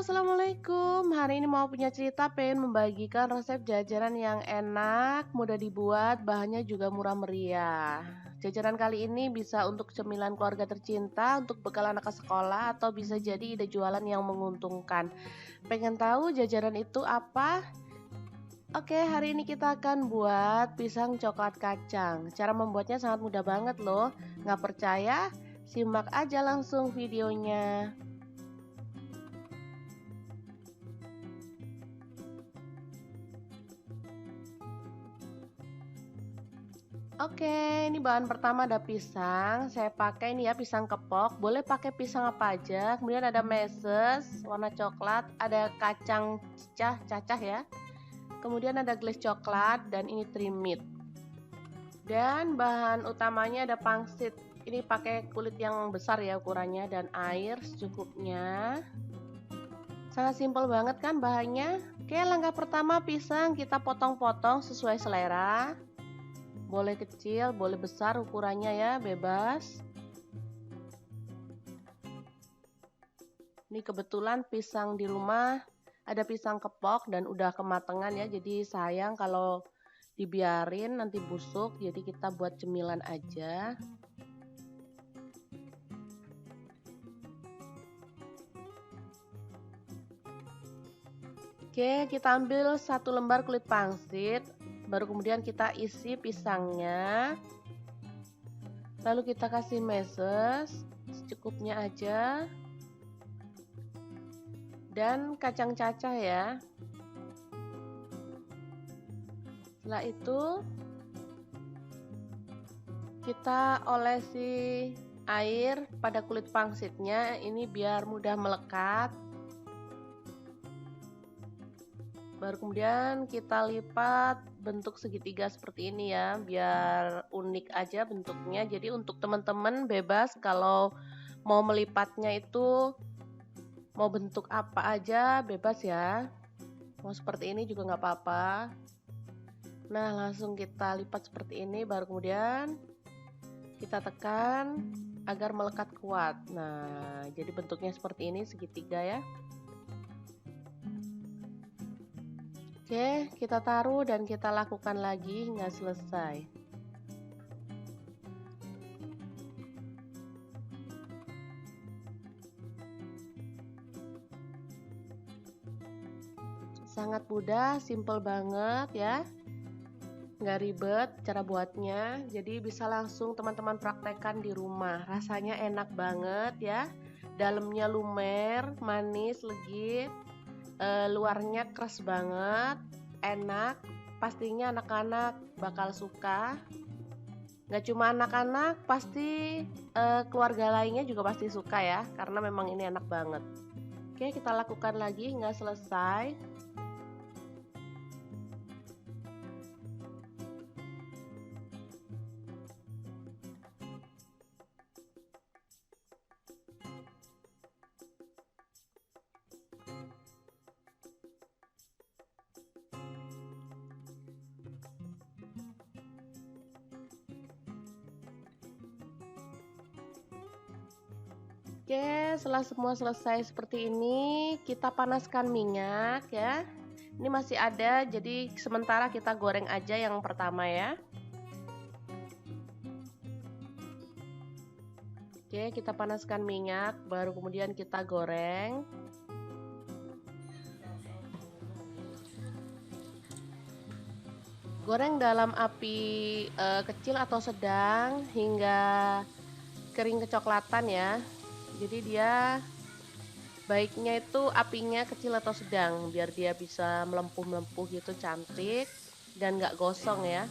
Assalamualaikum. Hari ini mau punya cerita, pengen membagikan resep jajanan yang enak, mudah dibuat, bahannya juga murah meriah. Jajanan kali ini bisa untuk cemilan keluarga tercinta, untuk bekal anak ke sekolah, atau bisa jadi ide jualan yang menguntungkan. Pengen tahu jajanan itu apa? Oke, hari ini kita akan buat pisang coklat kacang. Cara membuatnya sangat mudah banget loh. Nggak percaya? Simak aja langsung videonya. Oke, ini bahan pertama ada pisang. Saya pakai ini ya pisang kepok. Boleh pakai pisang apa aja. Kemudian ada meses warna coklat, ada kacang cacah ya. Kemudian ada glaze coklat dan ini trimit. Dan bahan utamanya ada pangsit. Ini pakai kulit yang besar ya ukurannya dan air secukupnya. Sangat simpel banget kan bahannya. Oke, langkah pertama pisang kita potong-potong sesuai selera. Boleh kecil, boleh besar ukurannya ya, bebas. Ini kebetulan pisang di rumah ada pisang kepok dan udah kematangan ya, jadi sayang kalau dibiarin nanti busuk, jadi kita buat cemilan aja. Oke, kita ambil 1 lembar kulit pangsit, baru kemudian kita isi pisangnya. Lalu kita kasih meses secukupnya aja. Dan kacang cacah ya. Setelah itu kita olesi air pada kulit pangsitnya, ini biar mudah melekat. Baru kemudian kita lipat bentuk segitiga seperti ini ya, biar unik aja bentuknya. Jadi untuk teman-teman bebas kalau mau melipatnya itu mau bentuk apa aja bebas ya. Mau seperti ini juga nggak apa-apa. Nah, langsung kita lipat seperti ini, baru kemudian kita tekan agar melekat kuat. Nah, jadi bentuknya seperti ini segitiga ya. Oke, kita taruh dan kita lakukan lagi hingga selesai. Sangat mudah, simple banget ya. Nggak ribet cara buatnya, jadi bisa langsung teman-teman praktekkan di rumah. Rasanya enak banget ya. Dalamnya lumer, manis, legit. Luarnya keras banget, enak, pastinya anak-anak bakal suka. Gak cuma anak-anak, pasti keluarga lainnya juga pasti suka ya, karena memang ini enak banget. Oke, kita lakukan lagi hingga selesai. Oke, setelah semua selesai seperti ini, kita panaskan minyak ya. Ini masih ada, jadi sementara kita goreng aja yang pertama ya. Oke, kita panaskan minyak, baru kemudian kita goreng. Goreng dalam api kecil atau sedang hingga kering kecoklatan ya. Jadi dia baiknya itu apinya kecil atau sedang biar dia bisa melempuh-melempuh gitu cantik dan nggak gosong ya.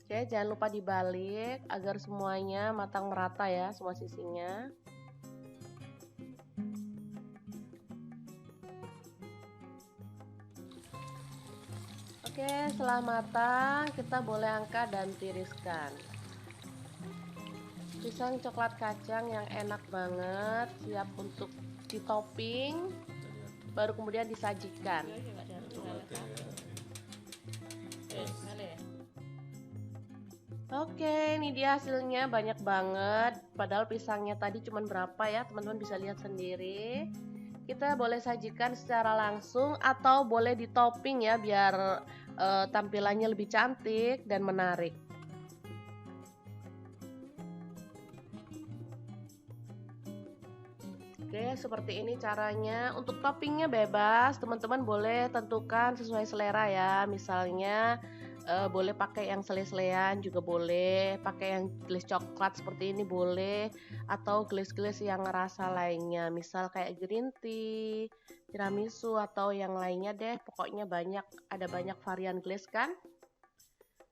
Oke, jangan lupa dibalik agar semuanya matang merata ya, semua sisinya. Oke, setelah matang, kita boleh angkat dan tiriskan. Pisang coklat kacang yang enak banget, siap untuk ditopping, baru kemudian disajikan. Oke, ini dia hasilnya banyak banget. Padahal pisangnya tadi cuma berapa ya, teman-teman bisa lihat sendiri. Kita boleh sajikan secara langsung atau boleh ditopping ya biar tampilannya lebih cantik dan menarik. Oke, seperti ini caranya. Untuk toppingnya bebas, teman-teman boleh tentukan sesuai selera ya. Misalnya boleh pakai yang sele-selean juga boleh, pakai yang glaze coklat seperti ini boleh, atau glaze-glaze yang rasa lainnya. Misal kayak green tea, tiramisu atau yang lainnya deh. Pokoknya banyak, ada banyak varian glaze kan.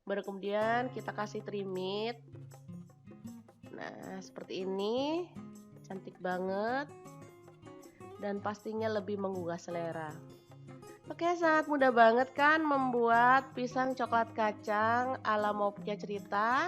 Baru kemudian kita kasih trimit. Nah, seperti ini. Cantik banget. Dan pastinya lebih menggugah selera. Oke, sangat mudah banget kan membuat pisang coklat kacang ala Mau Punya Cerita.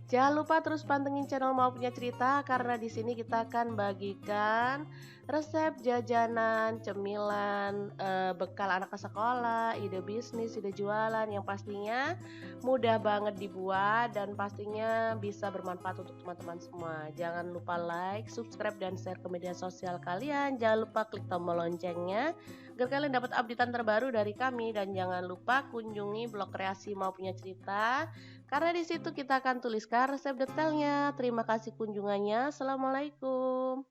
Jangan lupa terus pantengin channel Mau Punya Cerita karena di sini kita akan bagikan resep jajanan, cemilan, bekal anak ke sekolah, ide bisnis, ide jualan yang pastinya mudah banget dibuat dan pastinya bisa bermanfaat untuk teman-teman semua. Jangan lupa like, subscribe, dan share ke media sosial kalian. Jangan lupa klik tombol loncengnya agar kalian dapat updatean terbaru dari kami dan jangan lupa kunjungi blog kreasi Mau Punya Cerita karena di situ kita akan tuliskan resep detailnya. Terima kasih kunjungannya. Assalamualaikum.